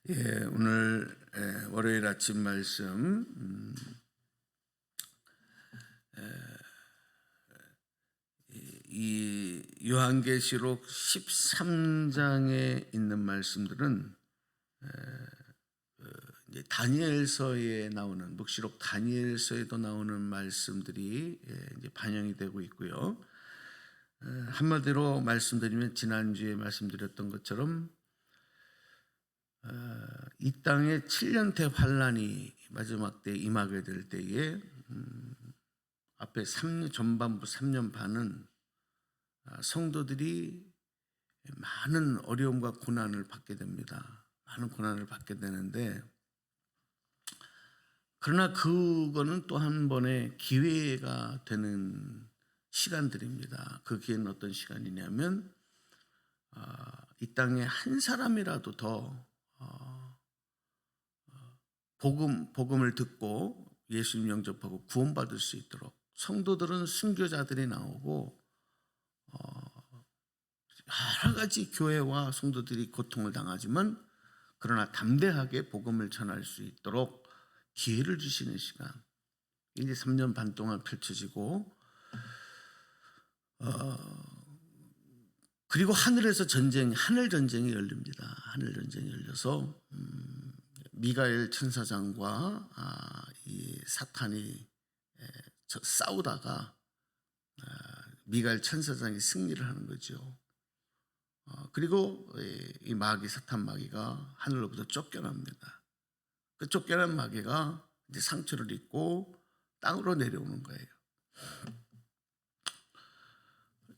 오늘 월요일 아침 말씀 이 요한계시록 13장에 있는 말씀들은 이제 다니엘서에 나오는 묵시록 다니엘서에도 나오는 말씀들이 이제 반영이 되고 있고요. 한마디로 말씀드리면 지난주에 말씀드렸던 것처럼 이 땅에 7년대 환란이 마지막 때 임하게 될 때에 앞에 전반부 3년 반은 성도들이 많은 어려움과 고난을 받게 됩니다. 많은 고난을 받게 되는데, 그러나 그거는 또 한 번의 기회가 되는 시간들입니다. 그 기회는 어떤 시간이냐면 이 땅에 한 사람이라도 더 복음을 듣고 예수님 영접하고 구원받을 수 있도록 성도들은 순교자들이 나오고 여러 가지 교회와 성도들이 고통을 당하지만 그러나 담대하게 복음을 전할 수 있도록 기회를 주시는 시간, 이제 3년 반 동안 펼쳐지고 그리고 하늘에서 하늘 전쟁이 열립니다. 하늘 전쟁이 열려서 미가엘 천사장과 이 사탄이 싸우다가 미가엘 천사장이 승리를 하는 거죠. 그리고 이 마귀, 사탄 마귀가 하늘로부터 쫓겨납니다. 그 쫓겨난 마귀가 이제 상처를 입고 땅으로 내려오는 거예요.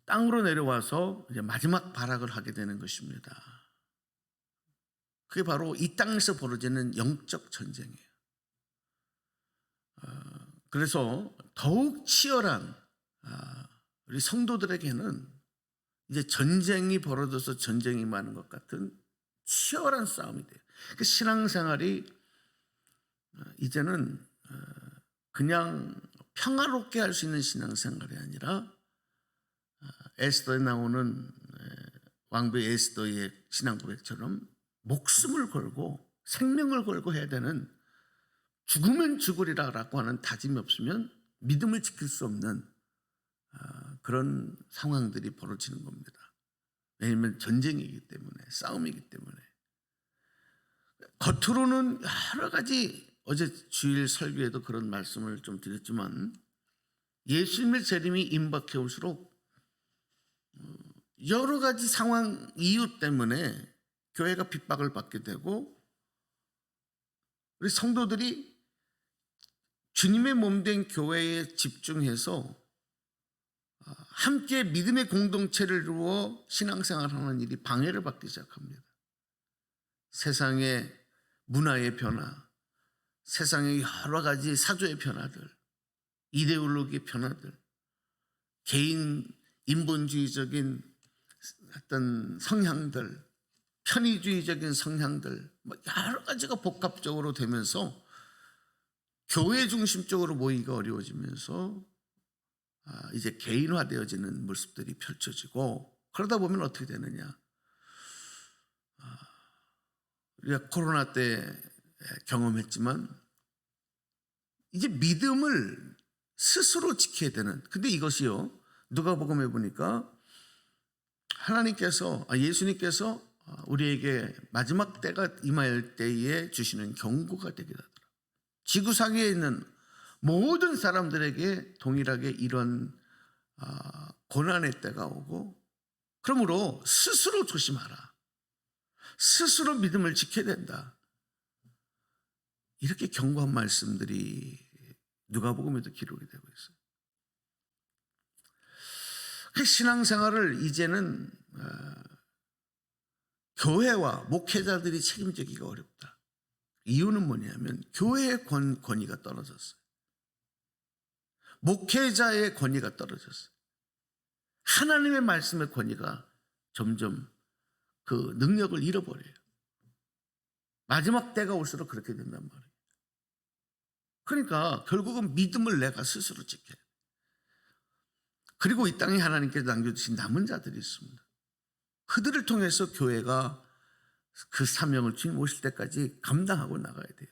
땅으로 내려와서 이제 마지막 발악을 하게 되는 것입니다. 그게 바로 이 땅에서 벌어지는 영적 전쟁이에요. 그래서 더욱 치열한 우리 성도들에게는 이제 전쟁이 벌어져서 전쟁이 많은 것 같은 치열한 싸움이 돼요. 그 신앙생활이 이제는 그냥 평화롭게 할 수 있는 신앙생활이 아니라 에스더에 나오는 왕비 에스더의 신앙 고백처럼 목숨을 걸고 생명을 걸고 해야 되는, 죽으면 죽으리라고 하는 다짐이 없으면 믿음을 지킬 수 없는 그런 상황들이 벌어지는 겁니다. 왜냐하면 전쟁이기 때문에, 싸움이기 때문에. 겉으로는 여러 가지, 어제 주일 설교에도 그런 말씀을 좀 드렸지만 예수님의 재림이 임박해 올수록 여러 가지 상황, 이유 때문에 교회가 핍박을 받게 되고 우리 성도들이 주님의 몸된 교회에 집중해서 함께 믿음의 공동체를 이루어 신앙생활하는 일이 방해를 받기 시작합니다. 세상의 문화의 변화, 세상의 여러 가지 사조의 변화들, 이데올로기의 변화들, 개인 인본주의적인 어떤 성향들, 편의주의적인 성향들, 여러 가지가 복합적으로 되면서 교회 중심적으로 모이기가 어려워지면서 이제 개인화되어지는 모습들이 펼쳐지고, 그러다 보면 어떻게 되느냐, 우리가 코로나 때 경험했지만 이제 믿음을 스스로 지켜야 되는, 근데 이것이요, 누가복음에 보니까 예수님께서 우리에게 마지막 때가 임할 때에 주시는 경고가 되게 하더라. 지구상에 있는 모든 사람들에게 동일하게 이런 고난의 때가 오고, 그러므로 스스로 조심하라, 스스로 믿음을 지켜야 된다, 이렇게 경고한 말씀들이 누가복음에도 기록이 되고 있어요. 그 신앙생활을 이제는 교회와 목회자들이 책임지기가 어렵다. 이유는 뭐냐면 교회의 권위가 떨어졌어요. 목회자의 권위가 떨어졌어요. 하나님의 말씀의 권위가 점점 그 능력을 잃어버려요. 마지막 때가 올수록 그렇게 된단 말이에요. 그러니까 결국은 믿음을 내가 스스로 지켜야 돼요. 그리고 이 땅에 하나님께서 남겨주신 남은 자들이 있습니다. 그들을 통해서 교회가 그 사명을 주님 오실 때까지 감당하고 나가야 돼요.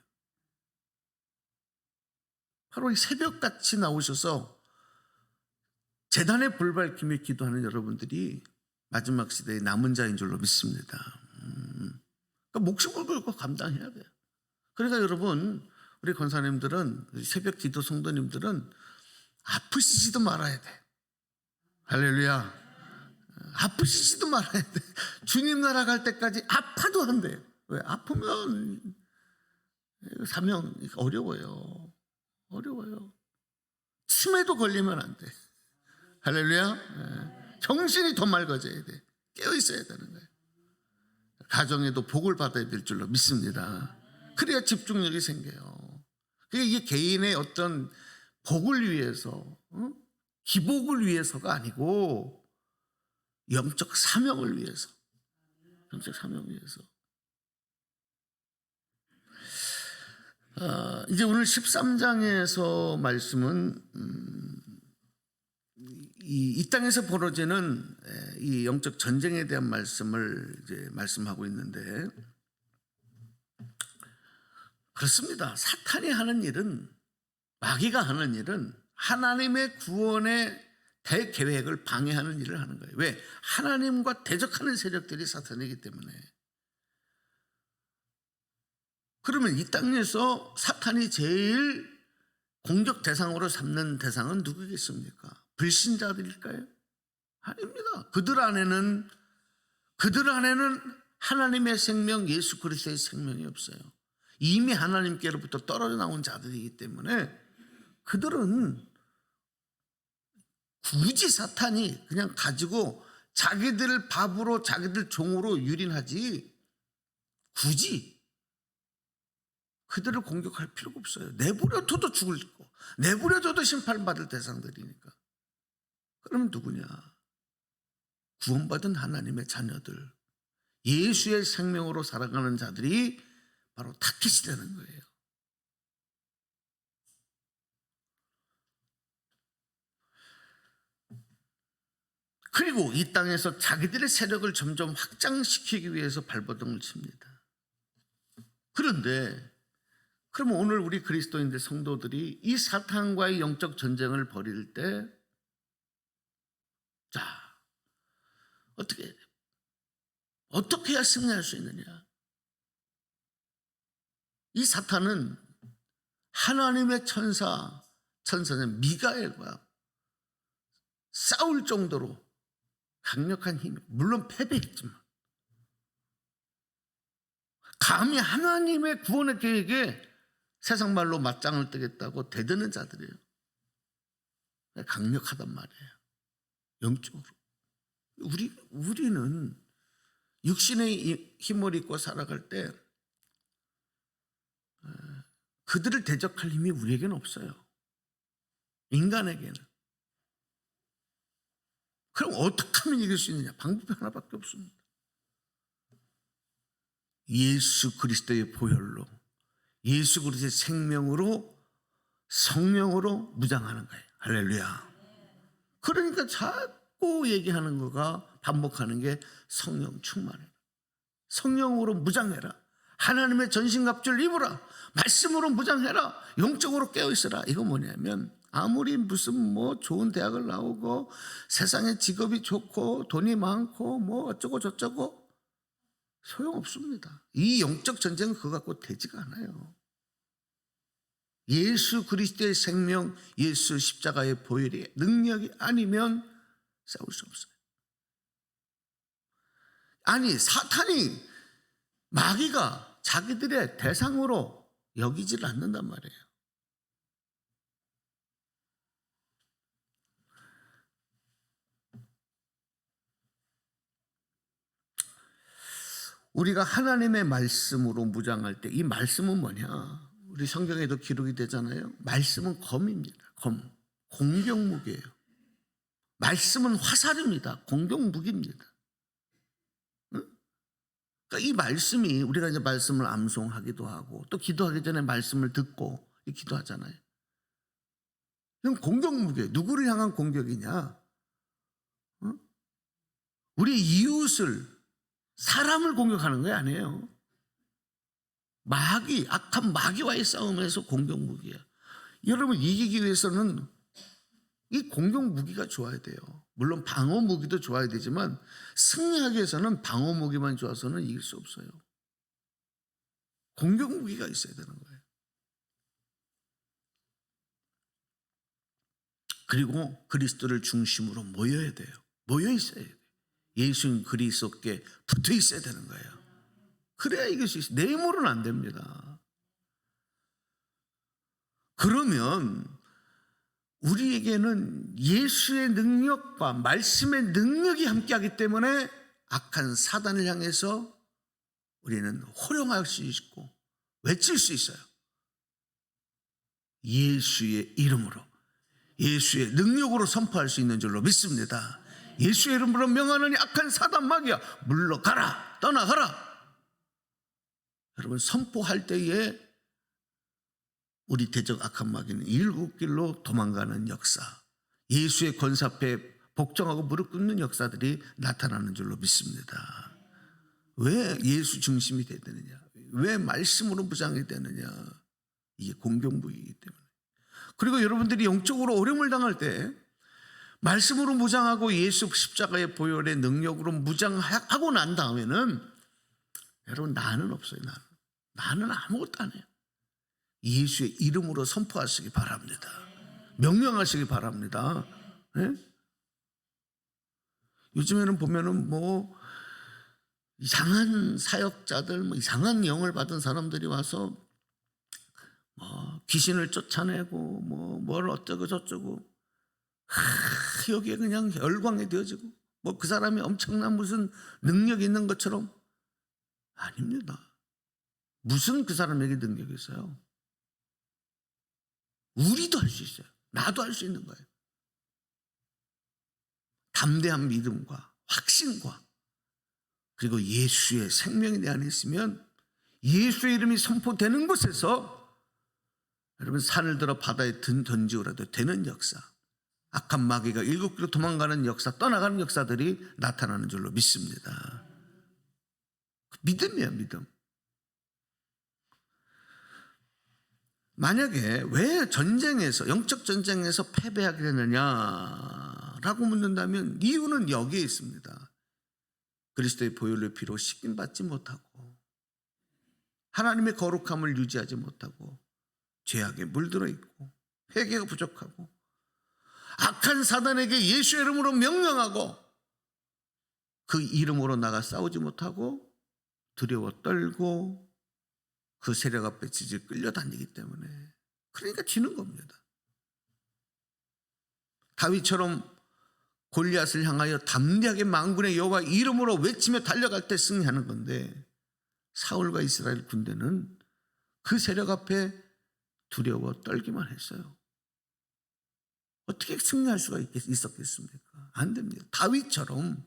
바로 이 새벽같이 나오셔서 제단의 불 밝히며 기도하는 여러분들이 마지막 시대의 남은 자인 줄로 믿습니다. 그러니까 목숨을 걸고 감당해야 돼요. 그러니까 여러분, 우리 권사님들은, 새벽 기도 성도님들은 아프시지도 말아야 돼. 할렐루야. 아프시지도 말아야 돼. 주님 나라 갈 때까지 아파도 안 돼. 왜? 아프면 사명 어려워요. 치매도 걸리면 안 돼. 할렐루야. 정신이 더 맑아져야 돼. 깨어 있어야 되는 거예요. 가정에도 복을 받아야 될 줄로 믿습니다. 그래야 집중력이 생겨요. 이게 개인의 어떤 복을 위해서, 기복을 위해서가 아니고 영적 사명을 위해서. 이제 오늘 13장에서 말씀은 이 땅에서 벌어지는 이 영적 전쟁에 대한 말씀을 이제 말씀하고 있는데, 그렇습니다. 사탄이 하는 일은, 마귀가 하는 일은 하나님의 구원의 대계획을 방해하는 일을 하는 거예요. 왜? 하나님과 대적하는 세력들이 사탄이기 때문에. 그러면 이 땅에서 사탄이 제일 공격 대상으로 삼는 대상은 누구겠습니까? 불신자들일까요? 아닙니다. 그들 안에는 하나님의 생명, 예수 그리스도의 생명이 없어요. 이미 하나님께로부터 떨어져 나온 자들이기 때문에 그들은 굳이 사탄이 그냥 가지고 자기들 밥으로, 자기들 종으로 유린하지, 굳이 그들을 공격할 필요가 없어요. 내버려둬도 죽을 거, 내버려둬도 심판받을 대상들이니까. 그러면 누구냐? 구원받은 하나님의 자녀들, 예수의 생명으로 살아가는 자들이 바로 타깃이 되는 거예요. 그리고 이 땅에서 자기들의 세력을 점점 확장시키기 위해서 발버둥을 칩니다. 그런데 그러면 오늘 우리 그리스도인들 성도들이 이 사탄과의 영적 전쟁을 벌일 때, 자, 어떻게 해야 승리할 수 있느냐? 이 사탄은 하나님의 천사는 미가엘과 싸울 정도로 강력한 힘, 물론 패배했지만 감히 하나님의 구원의 계획에 세상 말로 맞짱을 뜨겠다고 대드는 자들이에요. 강력하단 말이에요. 영적으로. 우리는 육신의 힘을 입고 살아갈 때 그들을 대적할 힘이 우리에게는 없어요. 인간에게는. 그럼 어떻게 하면 이길 수 있느냐? 방법이 하나밖에 없습니다. 예수 그리스도의 보혈로, 예수 그리스도의 생명으로, 성령으로 무장하는 거예요. 할렐루야. 그러니까 자꾸 얘기하는 거가, 반복하는 게 성령 충만해라, 성령으로 무장해라, 하나님의 전신갑주를 입으라, 말씀으로 무장해라, 영적으로 깨어있어라. 이거 뭐냐면, 아무리 무슨 좋은 대학을 나오고 세상에 직업이 좋고 돈이 많고 어쩌고 저쩌고 소용없습니다. 이 영적 전쟁은 그거 갖고 되지가 않아요. 예수 그리스도의 생명, 예수 십자가의 보혈의 능력이 아니면 싸울 수 없어요. 아니, 사탄이, 마귀가 자기들의 대상으로 여기질 않는단 말이에요. 우리가 하나님의 말씀으로 무장할 때, 이 말씀은 뭐냐? 우리 성경에도 기록이 되잖아요. 말씀은 검입니다. 검. 공격무기예요. 말씀은 화살입니다. 공격무기입니다. 응? 그러니까 이 말씀이, 우리가 이제 말씀을 암송하기도 하고 또 기도하기 전에 말씀을 듣고 기도하잖아요. 이건 공격무기예요. 누구를 향한 공격이냐? 응? 우리 이웃을, 사람을 공격하는 게 아니에요. 마귀, 악한 마귀와의 싸움에서 공격 무기야. 여러분 이기기 위해서는 이 공격 무기가 좋아야 돼요. 물론 방어 무기도 좋아야 되지만 승리하기 위해서는 방어 무기만 좋아서는 이길 수 없어요. 공격 무기가 있어야 되는 거예요. 그리고 그리스도를 중심으로 모여야 돼요. 모여 있어야 돼요. 예수님 그리스도께 붙어 있어야 되는 거예요. 그래야 이길 수 있어요. 내 힘으로는 안 됩니다. 그러면 우리에게는 예수의 능력과 말씀의 능력이 함께하기 때문에 악한 사단을 향해서 우리는 호령할 수 있고 외칠 수 있어요. 예수의 이름으로, 예수의 능력으로 선포할 수 있는 줄로 믿습니다. 예수의 이름으로 명하노니 악한 사단 마귀야 물러가라, 떠나가라. 여러분 선포할 때에 우리 대적 악한 마귀는 일곱 길로 도망가는 역사, 예수의 권세 앞에 복종하고 무릎 꿇는 역사들이 나타나는 줄로 믿습니다. 왜 예수 중심이 돼야 되느냐? 왜 말씀으로 무장이 되느냐? 이게 공격무기이기 때문에. 그리고 여러분들이 영적으로 어려움을 당할 때 말씀으로 무장하고 예수 십자가의 보혈의 능력으로 무장하고 난 다음에는 여러분 나는 없어요. 나는 아무것도 안 해요. 예수의 이름으로 선포하시기 바랍니다. 명령하시기 바랍니다. 네? 요즘에는 보면은 뭐 이상한 사역자들, 뭐 이상한 영을 받은 사람들이 와서 뭐 귀신을 쫓아내고 뭘 어쩌고 저쩌고 여기에 그냥 열광이 되어지고 뭐 그 사람이 엄청난 무슨 능력이 있는 것처럼. 아닙니다. 무슨 그 사람에게 능력이 있어요? 우리도 할 수 있어요. 나도 할 수 있는 거예요. 담대한 믿음과 확신과 그리고 예수의 생명이 내 안에 있으면 예수의 이름이 선포되는 곳에서 여러분 산을 들어 바다에 던지고라도 되는 역사, 악한 마귀가 일곱 길로 도망가는 역사, 떠나가는 역사들이 나타나는 줄로 믿습니다. 믿음이에요, 믿음. 만약에 왜 전쟁에서, 영적 전쟁에서 패배하게 되느냐라고 묻는다면 이유는 여기에 있습니다. 그리스도의 보혈의 피로 씻김받지 못하고 하나님의 거룩함을 유지하지 못하고 죄악에 물들어 있고 회개가 부족하고 악한 사단에게 예수의 이름으로 명령하고 그 이름으로 나가 싸우지 못하고 두려워 떨고 그 세력 앞에 지지 끌려다니기 때문에 그러니까 지는 겁니다. 다윗처럼 골리앗을 향하여 담대하게 만군의 여호와 이름으로 외치며 달려갈 때 승리하는 건데 사울과 이스라엘 군대는 그 세력 앞에 두려워 떨기만 했어요. 어떻게 승리할 수가 있었겠습니까? 안 됩니다. 다윗처럼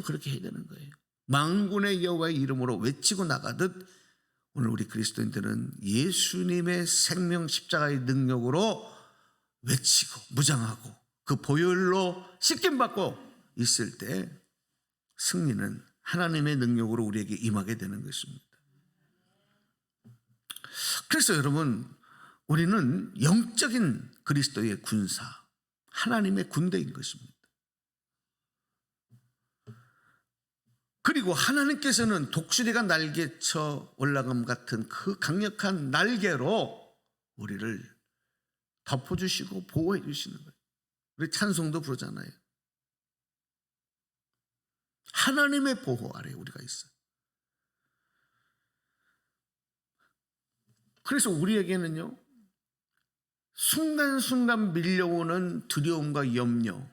그렇게 해야 되는 거예요. 만군의 여호와의 이름으로 외치고 나가듯 오늘 우리 그리스도인들은 예수님의 생명 십자가의 능력으로 외치고 무장하고 그 보혈로 씻김받고 있을 때 승리는 하나님의 능력으로 우리에게 임하게 되는 것입니다. 그래서 여러분 우리는 영적인 그리스도의 군사, 하나님의 군대인 것입니다. 그리고 하나님께서는 독수리가 날개쳐 올라감 같은 그 강력한 날개로 우리를 덮어주시고 보호해 주시는 거예요. 우리 찬송도 부르잖아요. 하나님의 보호 아래 우리가 있어요. 그래서 우리에게는요, 순간순간 밀려오는 두려움과 염려,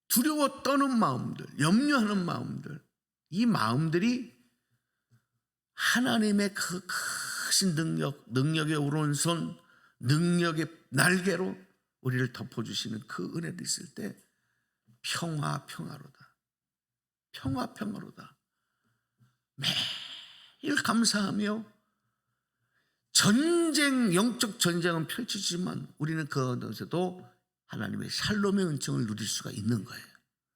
두려워 떠는 마음들, 염려하는 마음들, 이 마음들이 하나님의 그 크신 능력의 오른손, 능력의 날개로 우리를 덮어주시는 그 은혜도 있을 때 평화로다. 매일 감사하며 영적 전쟁은 펼치지만 우리는 그 가운데서도 하나님의 샬롬의 은총을 누릴 수가 있는 거예요.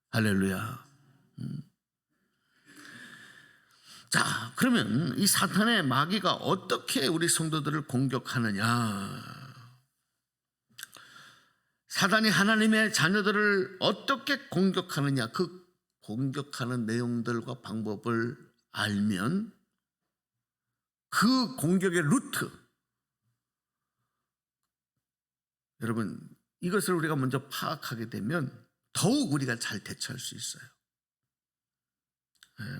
할렐루야. 자, 그러면 이 사탄의 마귀가 어떻게 우리 성도들을 공격하느냐? 사단이 하나님의 자녀들을 어떻게 공격하느냐? 그 공격하는 내용들과 방법을 알면 그 공격의 루트, 여러분, 이것을 우리가 먼저 파악하게 되면 더욱 우리가 잘 대처할 수 있어요.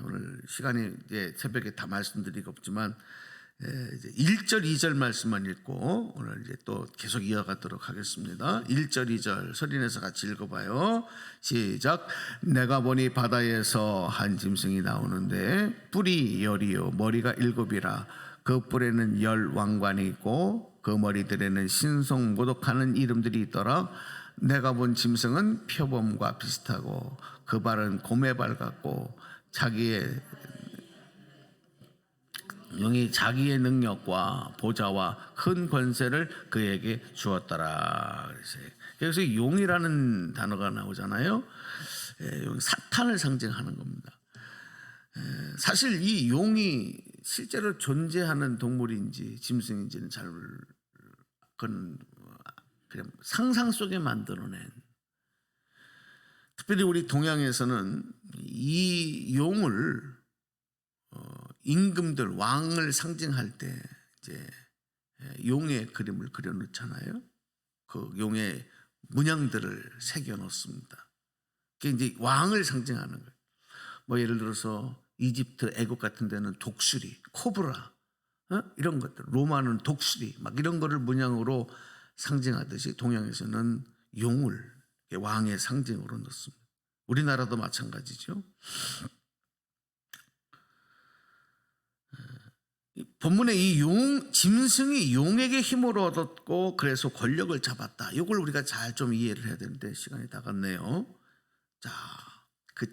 오늘 시간이 이제 새벽에 다 말씀드리기 없지만 이제 1절 2절 말씀만 읽고 오늘 이제 또 계속 이어가도록 하겠습니다. 1절 2절 소리내서 같이 읽어봐요. 시작. 내가 보니 바다에서 한 짐승이 나오는데 뿔이 10이요 머리가 7이라 그 뿔에는 10 왕관이 있고 그 머리들에는 신성모독하는 이름들이 있더라. 내가 본 짐승은 표범과 비슷하고 그 발은 곰의 발 같고 자기의 용이 자기의 능력과 보좌와 큰 권세를 그에게 주었더라. 그래서 용이라는 단어가 나오잖아요. 사탄을 상징하는 겁니다. 사실 이 용이 실제로 존재하는 동물인지 짐승인지는 잘 그건 그냥 상상 속에 만들어낸, 특별히 우리 동양에서는 이 용을 임금들 왕을 상징할 때 이제 용의 그림을 그려 놓잖아요. 그 용의 문양들을 새겨 놓습니다. 그게 이제 왕을 상징하는 거예요. 뭐 예를 들어서 이집트, 애국 같은 데는 독수리, 코브라, 이런 것들, 로마는 독수리, 막 이런 거를 문양으로 상징하듯이 동양에서는 용을 왕의 상징으로 넣습니다. 우리나라도 마찬가지죠. 본문에 이 짐승이 용에게 힘을 얻었고 그래서 권력을 잡았다. 이걸 우리가 잘 좀 이해를 해야 되는데 시간이 다 갔네요. 자, 그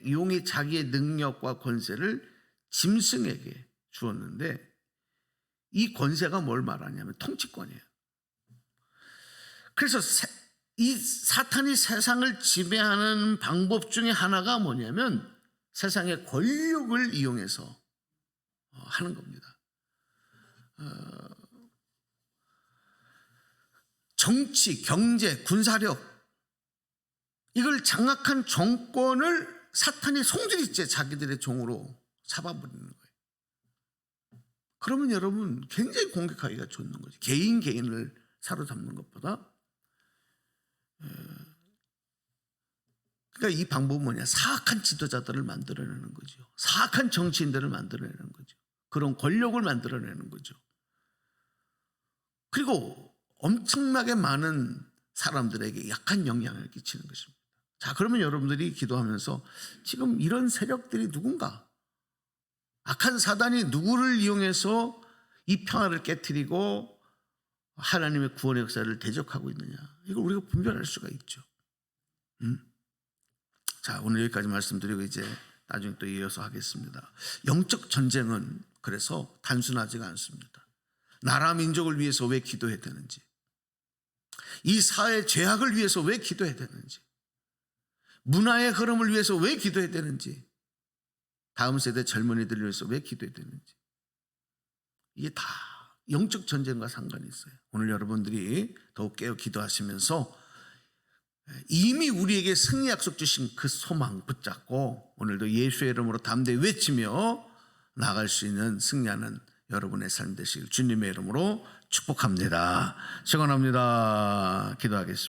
용이 자기의 능력과 권세를 짐승에게 주었는데 이 권세가 뭘 말하냐면 통치권이에요. 그래서 이 사탄이 세상을 지배하는 방법 중에 하나가 뭐냐면 세상의 권력을 이용해서 하는 겁니다. 정치, 경제, 군사력, 이걸 장악한 정권을 사탄이 송두리째 자기들의 종으로 잡아버리는 거예요. 그러면 여러분 굉장히 공격하기가 좋는 거죠. 개인을 사로잡는 것보다. 그러니까 이 방법은 뭐냐? 사악한 지도자들을 만들어내는 거죠. 사악한 정치인들을 만들어내는 거죠. 그런 권력을 만들어내는 거죠. 그리고 엄청나게 많은 사람들에게 약한 영향을 끼치는 것입니다. 자, 그러면 여러분들이 기도하면서 지금 이런 세력들이 누군가? 악한 사단이 누구를 이용해서 이 평화를 깨트리고 하나님의 구원의 역사를 대적하고 있느냐? 이걸 우리가 분별할 수가 있죠. 자, 오늘 여기까지 말씀드리고 이제 나중에 또 이어서 하겠습니다. 영적 전쟁은 그래서 단순하지가 않습니다. 나라 민족을 위해서 왜 기도해야 되는지, 이 사회 죄악을 위해서 왜 기도해야 되는지, 문화의 흐름을 위해서 왜 기도해야 되는지, 다음 세대 젊은이들을 위해서 왜 기도해야 되는지, 이게 다 영적 전쟁과 상관이 있어요. 오늘 여러분들이 더욱 깨어 기도하시면서 이미 우리에게 승리 약속 주신 그 소망 붙잡고 오늘도 예수의 이름으로 담대히 외치며 나갈 수 있는 승리하는 여러분의 삶 되시길 주님의 이름으로 축복합니다. 축원합니다. 기도하겠습니다.